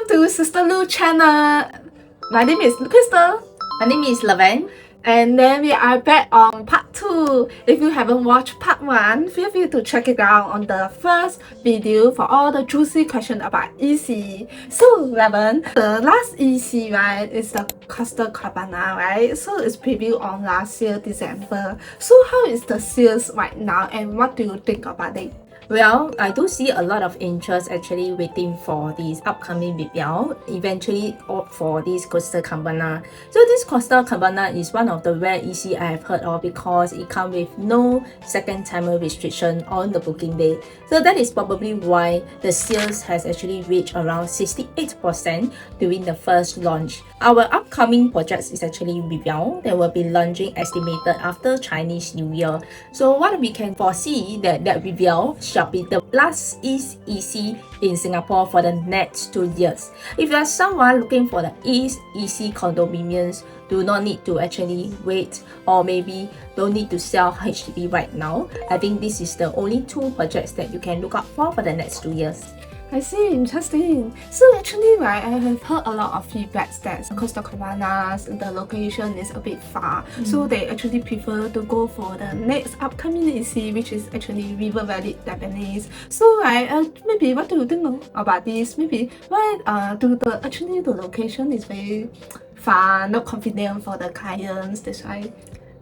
to Sister Lu channel. My name is Crystal. My name is Laverne. And then we are back on part 2. If you haven't watched part 1, feel free to check it out on the first video for all the juicy questions about EC. So, Laverne, the last EC, right, is the Costa Cabana, right? So, it's previewed on last year, December. So, how is the sales right now and what do you think about it? Well, I do see a lot of interest actually waiting for this upcoming Rivelle, eventually opt for this Costa Cabana. So this Costa Cabana is one of the rare EC I have heard of because it comes with no second timer restriction on the booking day. So that is probably why the sales has actually reached around 68% during the first launch. Our upcoming project is actually Rivelle that will be launching estimated after Chinese New Year. So what we can foresee that Rivelle shall be the last East EC in Singapore for the next 2 years. If you are someone looking for the East EC condominiums, do not need to actually wait, or maybe don't need to sell HDB right now. I think this is the only 2 projects that you can look out for the next 2 years. I see, interesting. So actually, right, I have heard a lot of feedbacks that Costa Cabanas, the location is a bit far. So they actually prefer to go for the next upcoming EC, which is actually Rivelle, Tampines. So right, maybe what do you think about this? Maybe why actually the location is very far, not convenient for the clients, that's why.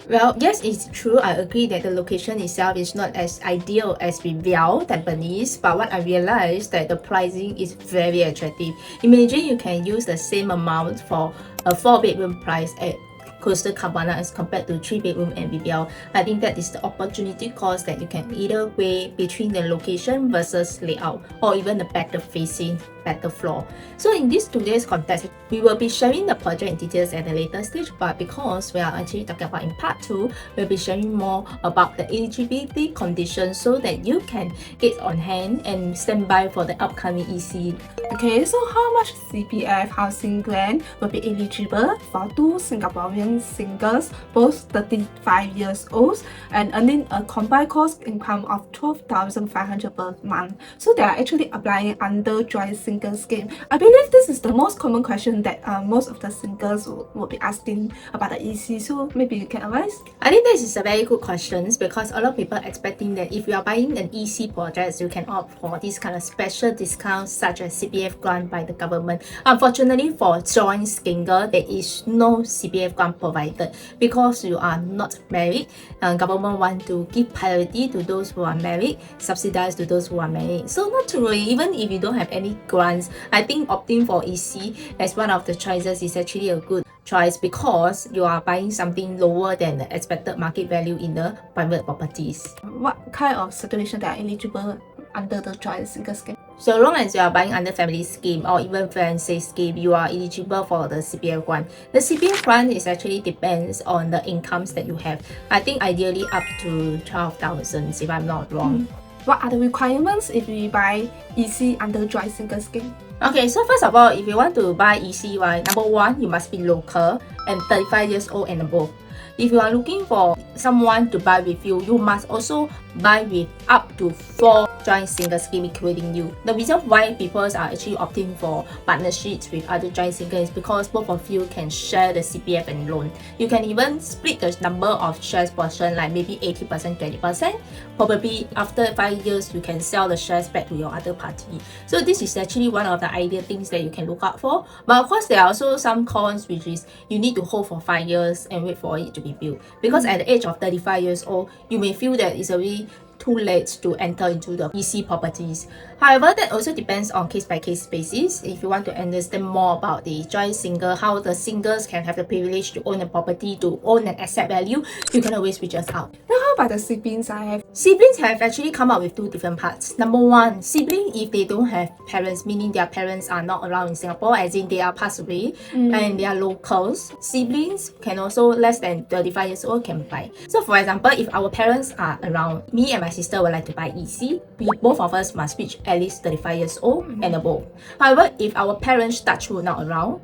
Well, yes, it's true. I agree that the location itself is not as ideal as Rivelle, Tampines, but what I realized that the pricing is very attractive. Imagine you can use the same amount for a 4-bedroom price at Costa Cabana as compared to 3-bedroom and Rivelle. I think that is the opportunity cost that you can either weigh between the location versus layout, or even the better facing, better floor. So in this today's context, we will be sharing the project details at a later stage, but because we are actually talking about in part 2, we'll be sharing more about the eligibility conditions so that you can get on hand and stand by for the upcoming EC. Okay, so how much CPF housing grant will be eligible for 2 Singaporean singles, both 35 years old and earning a combined gross income of 12,500 per month? So they are actually applying under joint single scheme. I believe this is the most common question that most of the singles will be asking about the EC. So maybe you can advise? I think this is a very good question because a lot of people are expecting that if you are buying an EC project, you can opt for this kind of special discounts such as CPF grant by the government. Unfortunately, for joint single, there is no CPF grant provided because you are not married. Government want to give priority to those who are married, subsidize to those who are married. So not to worry, even if you don't have any grants, I think opting for EC as one of the choices is actually a good choice because you are buying something lower than the expected market value in the private properties. What kind of situation that are eligible under the joint single scheme? So long as you are buying under family scheme or even fiancé scheme, you are eligible for the CPF grant. The CPF grant is actually depends on the incomes that you have. I think ideally up to 12,000 if I'm not wrong. What are the requirements if we buy EC under joint single scheme? Okay, so first of all, if you want to buy EC, right, number 1, you must be local and 35 years old and above. If you are looking for someone to buy with you, you must also buy with up to 4 joint single scheme including you. The reason why people are actually opting for partnerships with other joint single is because both of you can share the CPF and loan. You can even split the number of shares portion, like maybe 80%, 20%. Probably after 5 years, you can sell the shares back to your other party. So this is actually one of the ideal things that you can look out for. But of course, there are also some cons, which is you need to hold for 5 years and wait for it to be built. Because at the age of 35 years old, you may feel that it's already too late to enter into the EC properties. However, that also depends on case-by-case basis. If you want to understand more about the joint single, how the singles can have the privilege to own a property, to own an asset value, you can always reach us out. Now how about the siblings? Siblings have actually come up with 2 different parts. Number 1, sibling if they don't have parents, meaning their parents are not around in Singapore, as in they are passed away and they are locals. Siblings can also less than 35 years old can buy. So for example, if our parents are around, me and my sister would like to buy EC, both of us must reach at least 35 years old and above. However, if our parents touch wood not around,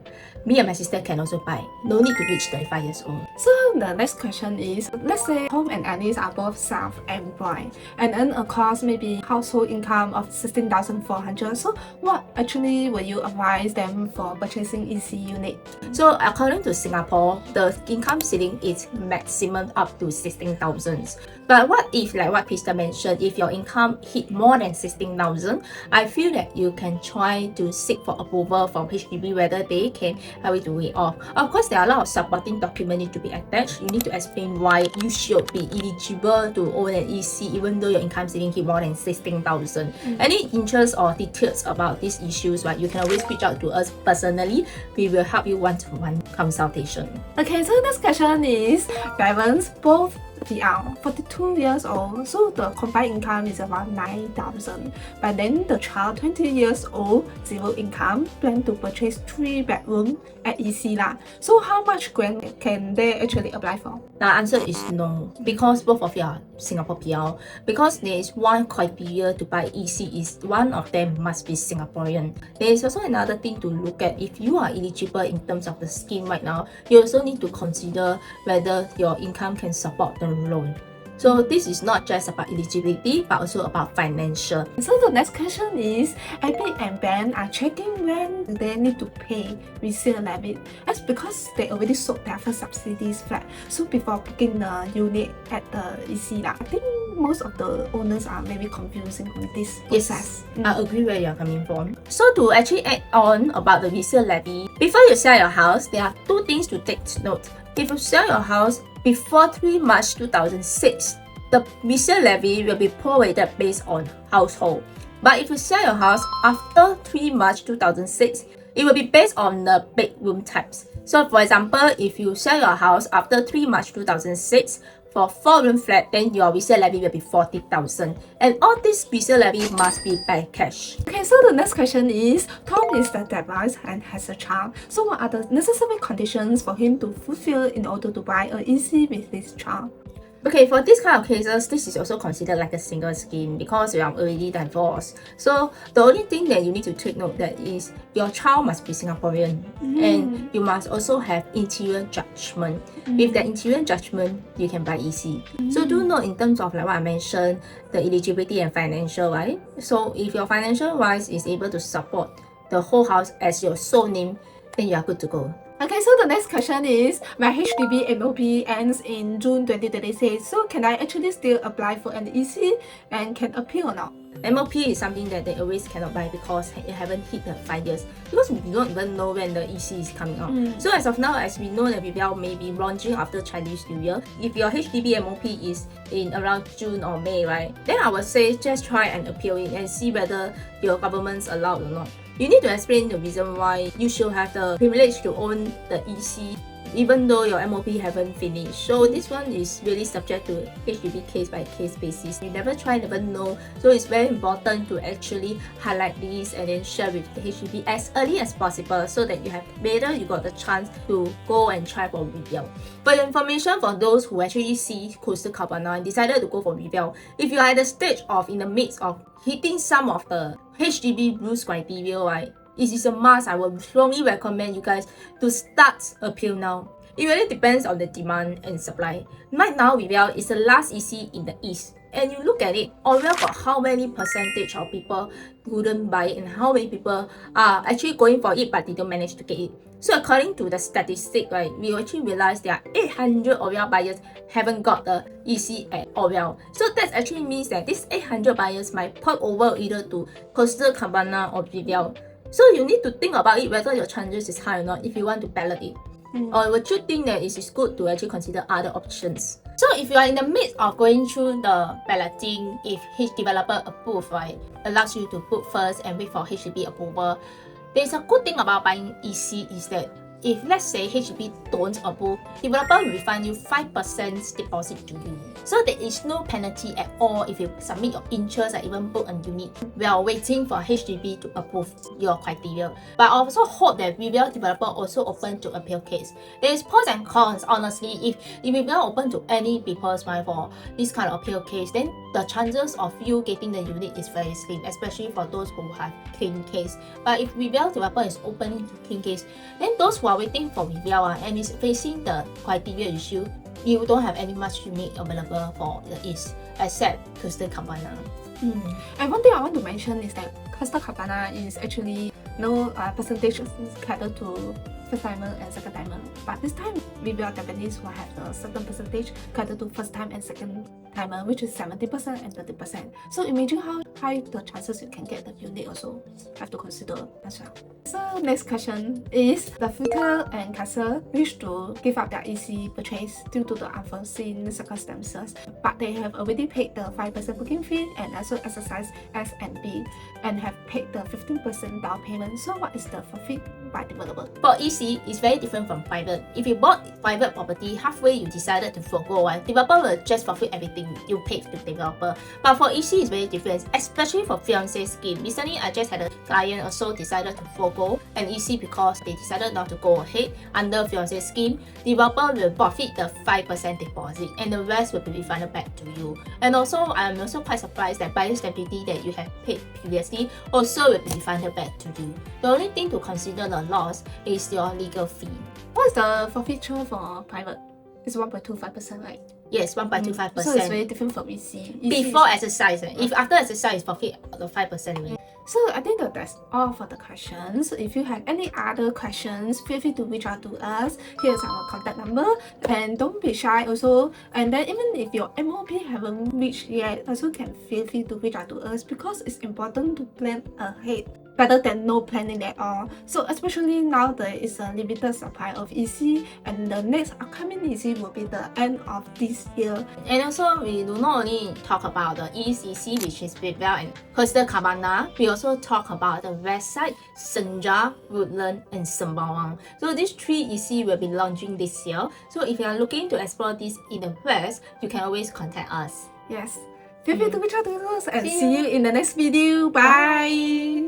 me and my sister can also buy. No need to reach 35 years old. So the next question is, let's say Tom and Alice are both self-employed and earn a cost maybe household income of 16,400. So what actually will you advise them for purchasing EC unit? So according to Singapore, the income ceiling is maximum up to 16,000. But what if, like what Krista mentioned, if your income hit more than 16,000, I feel that you can try to seek for approval from HDB whether they can help you to waive off. Of course, there are a lot of supporting documents need to be attached. You need to explain why you should be eligible to own an EC even though your income ceiling hit more than 16,000. Any interest or details about these issues, right, you can always reach out to us personally. We will help you one-to-one consultation. Okay, so next question is, parents both they are 42 years old, so the combined income is around 9,000. But then the child 20 years old, zero income, plan to purchase 3-bedroom at EC lah. So how much grant can they actually apply for? The answer is no, because both of you are Singapore PR. Because there is one criteria to buy EC is one of them must be Singaporean. There is also another thing to look at. If you are eligible in terms of the scheme right now, you also need to consider whether your income can support the loan. So this is not just about eligibility but also about financial. So the next question is, Epic and Ben are checking when they need to pay resale levy. That's because they already sold their first subsidies flat. So before booking the unit at the EC, I think most of the owners are maybe confusing on this process. Yes, I agree where you're coming from. So to actually add on about the resale levy, before you sell your house, there are two things to take note. If you sell your house before 3 March 2006, the resale levy will be prorated based on household. But if you sell your house after 3 March 2006, it will be based on the bedroom types. So for example, if you sell your house after 3 March 2006, for 4-room flat, then your resale levy will be 40,000. And all this resale levy must be by cash. Okay, so the next question is, Tom is the divorced and has a child. So what are the necessary conditions for him to fulfill in order to buy an EC with his child? Okay, for this kind of cases, this is also considered like a single scheme because you are already divorced. So the only thing that you need to take note that is your child must be Singaporean and you must also have interior judgment. With the interior judgment, you can buy EC. So do note in terms of like what I mentioned, the eligibility and financial, right? So if your financial wise is able to support the whole house as your sole name, then you are good to go. Okay, so the next question is, my HDB MOP ends in June 2026, so can I actually still apply for an EC and can appeal or not? MOP is something that they always cannot buy because it haven't hit the 5 years, because we don't even know when the EC is coming out. So as of now, as we know that Rivelle may be launching after Chinese New Year, if your HDB MOP is in around June or May, right, then I would say just try and appeal it and see whether your government's allowed or not. You need to explain the reason why you should have the privilege to own the EC even though your MOP haven't finished. So this one is really subject to HDB case by case basis. You never try, never know. So it's very important to actually highlight this and then share with the HDB as early as possible so that you have better you got the chance to go and try for Rivelle. For your information, for those who actually see Coastal Cabana and decided to go for Rivelle, if you are at the stage of in the midst of hitting some of the HDB rules criteria, right, it is a must. I would strongly recommend you guys to start appeal now. It really depends on the demand and supply. Right now, Rivelle is the last EC in the East. And you look at it, Orwell got how many percentage of people couldn't buy it and how many people are actually going for it but they don't manage to get it. So according to the statistic, right, we actually realized there are 800 Orwell buyers haven't got the EC at Orwell. So that actually means that these 800 buyers might port over either to Coastal Cabana or Rivelle. So you need to think about it whether your chances is high or not if you want to ballot it. Or would you think that it is good to actually consider other options? So if you are in the midst of going through the balloting, if each developer approve, right, allows you to put first and wait for HDB approval, there's a good thing about buying EC is that if let's say HDB don't approve, developer will refund you 5% deposit to you. So there is no penalty at all if you submit your interest or even book a unit while waiting for HDB to approve your criteria. But I also hope that Rivelle developer also open to appeal case. There is pros and cons, honestly. If Rivelle open to any people's mind for this kind of appeal case, then the chances of you getting the unit is very slim, especially for those who have clean case. But if Rivelle developer is opening to clean case, then those who are are waiting for Rivelle and is facing the criteria issue, you don't have any much unit available for the East except Coastal Cabana. And one thing I want to mention is that Coastal Cabana is actually no percentage catered to first timer and second timer. But this time, Rivelle Tampines will have a certain percentage catered to first time and second timer, which is 70% and 30%. So imagine how high the chances you can get the unit also have to consider as well. So next question is, the Filter and Castle wish to give up their EC purchase due to the unforeseen circumstances, but they have already paid the 5% booking fee and also exercised S and B and have paid the 15% down payment. So what is the forfeit by developer? For EC, it's very different from private. If you bought private property, halfway you decided to forgo one, developer will just forfeit everything you paid to developer. But for EC, it's very different, especially for fiancé scheme. Recently, I just had a client also decided to forgo an EC because they decided not to go ahead under fiancé scheme. Developer will forfeit the 5% deposit and the rest will be refunded back to you. And also, I'm also quite surprised that buyer's stamp duty that you have paid previously also will be refunded back to you. The only thing to consider the loss is your legal fee. What is the forfeiture for private? It's 1.25%, right? Yes, 1.25%. So it's very different from EC. Before exercise. If after exercise, forfeit the 5%. So I think that's all for the questions. If you have any other questions, feel free to reach out to us. Here's our contact number, and don't be shy also. And then even if your MOP haven't reached yet, also can feel free to reach out to us because it's important to plan ahead, better than no planning at all. So especially now there is a limited supply of EC, and the next upcoming EC will be the end of this year. And also, we do not only talk about the East EC, which is Rivelle and Coastal Cabana, we also talk about the West Side, Senja, Woodland, and Sembawang. So these 3 EC will be launching this year. So if you are looking to explore this in the West, you can always contact us. Yes. Feel free to reach out to us and see you in the next video. Bye.